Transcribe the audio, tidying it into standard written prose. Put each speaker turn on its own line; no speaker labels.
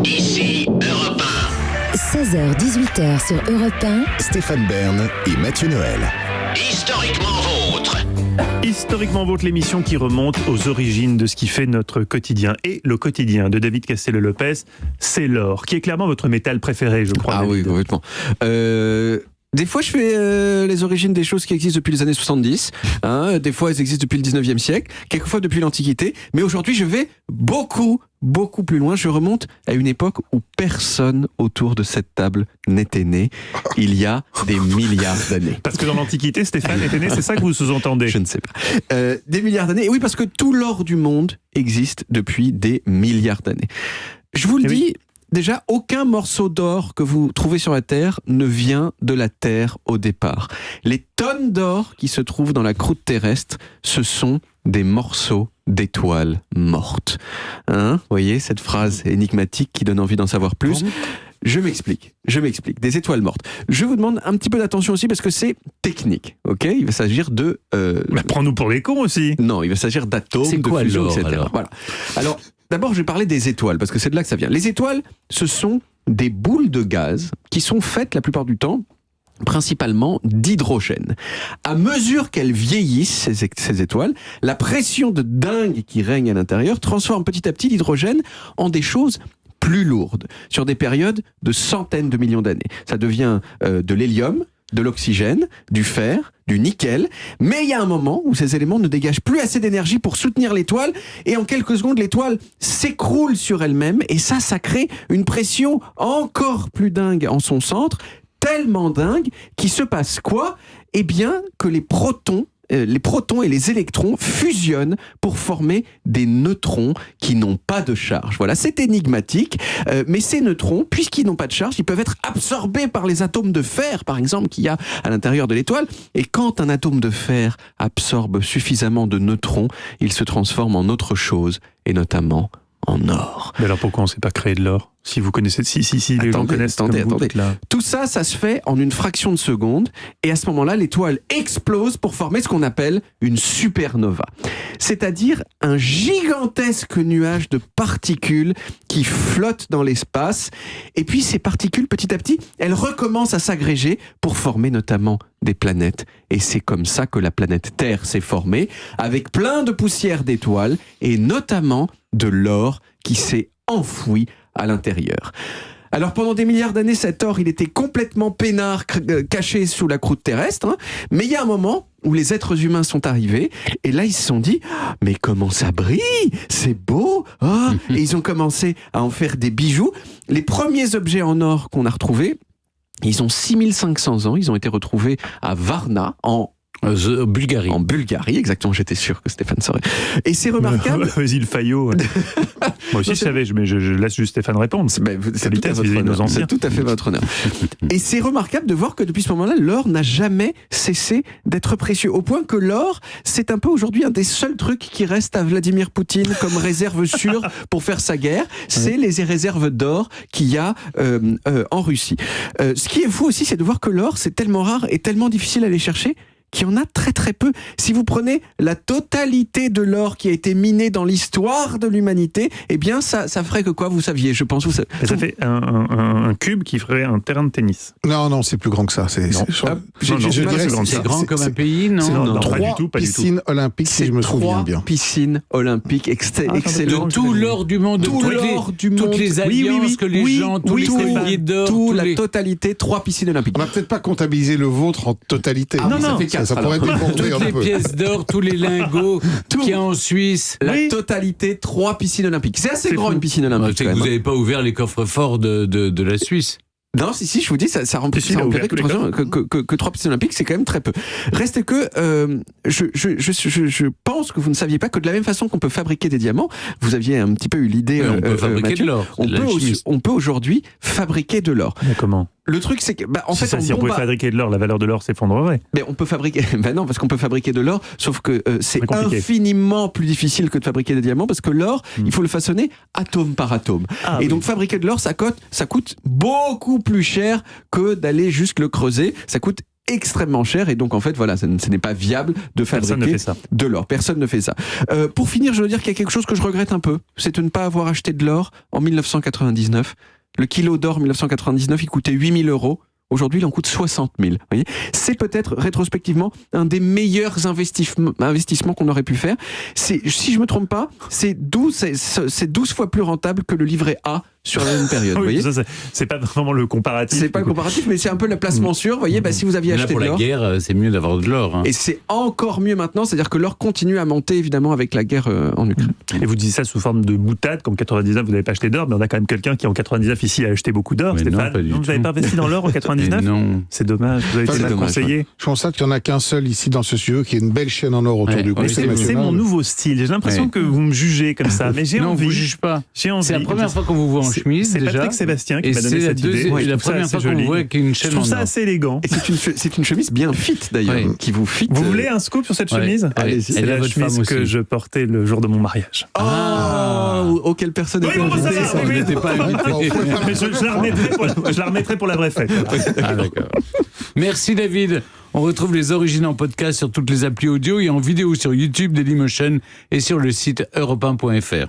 Ici Europe
16h-18h sur Europe 1.
Stéphane Bern et Mathieu Noël.
1. Historiquement vôtre.
Historiquement vôtre, l'émission qui remonte aux origines de ce qui fait notre quotidien. Et le quotidien de David Castello-Lopez, c'est l'or, qui est clairement votre métal préféré, je crois.
Ah
David.
oui, complètement. Des fois, je fais les origines des choses qui existent depuis les années 70. Des fois, elles existent depuis le 19e siècle. Quelquefois depuis l'Antiquité. Mais aujourd'hui, je vais beaucoup plus loin. Je remonte à une époque où personne autour de cette table n'était né. Il y a des milliards d'années.
Parce que dans l'Antiquité, Stéphane était né, c'est ça que vous sous-entendez?
Je ne sais pas. Des milliards d'années. Et oui, parce que tout l'or du monde existe depuis des milliards d'années. Je vous le dis... Déjà, aucun morceau d'or que vous trouvez sur la Terre ne vient de la Terre au départ. Les tonnes d'or qui se trouvent dans la croûte terrestre, ce sont des morceaux d'étoiles mortes. Vous voyez cette phrase énigmatique qui donne envie d'en savoir plus? Je m'explique. Des étoiles mortes. Je vous demande un petit peu d'attention aussi parce que c'est technique, ok? Il va s'agir de...
Prends-nous pour les cons aussi.
Non, il va s'agir d'atomes,
c'est quoi,
de fusion,
l'or,
etc.
alors
Voilà. Alors, d'abord, je vais parler des étoiles, parce que c'est de là que ça vient. Les étoiles, ce sont des boules de gaz qui sont faites, la plupart du temps, principalement d'hydrogène. À mesure qu'elles vieillissent, ces étoiles, la pression de dingue qui règne à l'intérieur transforme petit à petit l'hydrogène en des choses plus lourdes, sur des périodes de centaines de millions d'années. Ça devient de l'hélium, de l'oxygène, du fer, du nickel, mais il y a un moment où ces éléments ne dégagent plus assez d'énergie pour soutenir l'étoile, et en quelques secondes, l'étoile s'écroule sur elle-même, et ça crée une pression encore plus dingue en son centre, tellement dingue, qu'il se passe quoi? Eh bien, que les protons et les électrons fusionnent pour former des neutrons qui n'ont pas de charge. Voilà, c'est énigmatique, mais ces neutrons, puisqu'ils n'ont pas de charge, ils peuvent être absorbés par les atomes de fer, par exemple, qu'il y a à l'intérieur de l'étoile. Et quand un atome de fer absorbe suffisamment de neutrons, il se transforme en autre chose, et notamment en or.
Mais alors pourquoi on ne s'est pas créé de l'or? Si vous connaissez, si les gens connaissent.
Attendez.
Là.
Tout ça se fait en une fraction de seconde, et à ce moment-là, l'étoile explose pour former ce qu'on appelle une supernova. C'est-à-dire un gigantesque nuage de particules qui flottent dans l'espace, et puis ces particules, petit à petit, elles recommencent à s'agréger pour former notamment des planètes. Et c'est comme ça que la planète Terre s'est formée, avec plein de poussière d'étoiles, et notamment de l'or qui s'est enfoui à l'intérieur. Alors pendant des milliards d'années, cet or, il était complètement peinard, caché sous la croûte terrestre, mais il y a un moment où les êtres humains sont arrivés, et là ils se sont dit « Mais comment ça brille, c'est beau !» Et ils ont commencé à en faire des bijoux. Les premiers objets en or qu'on a retrouvés, ils ont 6500 ans, ils ont été retrouvés à Varna, en
Bulgarie.
En Bulgarie, exactement, j'étais sûr que Stéphane saurait. Et c'est remarquable.
Vas-y, le Fayot. Moi aussi, je savais, mais je laisse juste Stéphane répondre.
C'est tout à fait votre honneur. Et c'est remarquable de voir que depuis ce moment-là, l'or n'a jamais cessé d'être précieux. Au point que l'or, c'est un peu aujourd'hui un des seuls trucs qui reste à Vladimir Poutine comme réserve sûre pour faire sa guerre. C'est les réserves d'or qu'il y a en Russie. Ce qui est fou aussi, c'est de voir que l'or, c'est tellement rare et tellement difficile à aller chercher qu'il y en a très très peu. Si vous prenez la totalité de l'or qui a été miné dans l'histoire de l'humanité, eh bien ça ferait que quoi, vous saviez, je pense. Ça
fait un cube qui ferait un terrain de tennis.
Non, c'est plus grand que ça.
C'est
grand comme un pays, non?
Non,
pas
du tout.
Piscines olympiques, si je me souviens bien.
Piscines olympiques, excellent.
De tout l'or du monde, toutes les alliances que les gens, tous les colliers d'or,
la totalité, 3 piscines olympiques.
On va peut-être pas comptabiliser le vôtre en totalité.
Non, ça fait 4.
Ça pourrait déborder un peu.
Toutes les pièces d'or, tous les lingots qu'il y a en Suisse.
La totalité, 3 piscines olympiques. C'est assez grand, une piscine olympique.
C'est que vous n'avez pas ouvert les coffres forts de la Suisse.
Non, si, je vous dis, ça remplirait que 3 piscines olympiques, c'est quand même très peu. Reste que, je pense que vous ne saviez pas que de la même façon qu'on peut fabriquer des diamants, vous aviez un petit peu eu l'idée,
on peut fabriquer
Mathieu,
de l'or.
On peut aujourd'hui fabriquer de l'or.
Mais comment ?
Le truc, c'est que, en fait,
si on pouvait fabriquer de l'or, la valeur de l'or s'effondrerait.
Mais on peut fabriquer, non, parce qu'on peut fabriquer de l'or, sauf que c'est infiniment plus difficile que de fabriquer des diamants, parce que l'or, il faut le façonner atome par atome. Donc fabriquer de l'or, ça coûte beaucoup plus cher que d'aller juste le creuser. Ça coûte extrêmement cher et donc en fait voilà, ce n'est pas viable de fabriquer de l'or. Personne ne fait ça. Pour finir, je veux dire qu'il y a quelque chose que je regrette un peu, c'est de ne pas avoir acheté de l'or en 1999. Le kilo d'or en 1999, il coûtait 8 000 €. Aujourd'hui, il en coûte 60 000. Vous voyez, c'est peut-être rétrospectivement un des meilleurs investissements qu'on aurait pu faire. Si je me trompe pas, c'est 12 fois plus rentable que le livret A sur la même période.
Oui,
vous voyez,
c'est pas vraiment le comparatif.
c'est pas le comparatif, mais c'est un peu la placement sûr. Vous voyez, si vous aviez acheté
pour
de
la
l'or,
guerre, c'est mieux d'avoir de l'or. Hein.
et c'est encore mieux maintenant, c'est-à-dire que l'or continue à monter évidemment avec la guerre en Ukraine.
Et vous dites ça sous forme de boutade, qu'en 99 vous n'avez pas acheté d'or, mais on a quand même quelqu'un qui en 99 ici a acheté beaucoup d'or,
Mais
Stéphane.
non,
Vous n'avez pas investi dans l'or en 99
Non.
C'est dommage, vous avez été mal
dommage,
conseillé.
Je constate qu'il n'y en a qu'un seul ici dans ce studio qui a une belle chaîne en or autour du cou.
Mais c'est mon nouveau style. J'ai l'impression que vous me jugez comme ça, mais j'ai
Non,
envie.
on vous juge pas.
J'ai envie.
C'est la première fois qu'on vous voit en chemise,
C'est
déjà.
Patrick Sébastien qui
Et
m'a donné
c'est
cette idée.
la
Je trouve ça
première
assez
fois qu'on
joli.
vous voit avec une
Je
chaîne
trouve
en
ça
or.
assez élégant.
Et c'est une chemise bien fit d'ailleurs,
Oui.
qui vous fit.
Vous voulez un scoop sur cette chemise
Allez-y.
C'est
Et
la
votre
chemise
femme
que
aussi.
je portais le jour de mon mariage.
Auquel personne
Oui,
n'était
bon, ça
invité.
va,
On n'était pas invité.
Mais je la remettrai pour la vraie fête.
Ah, d'accord. Merci David. On retrouve les origines en podcast sur toutes les applis audio et en vidéo sur YouTube, Dailymotion et sur le site europe1.fr.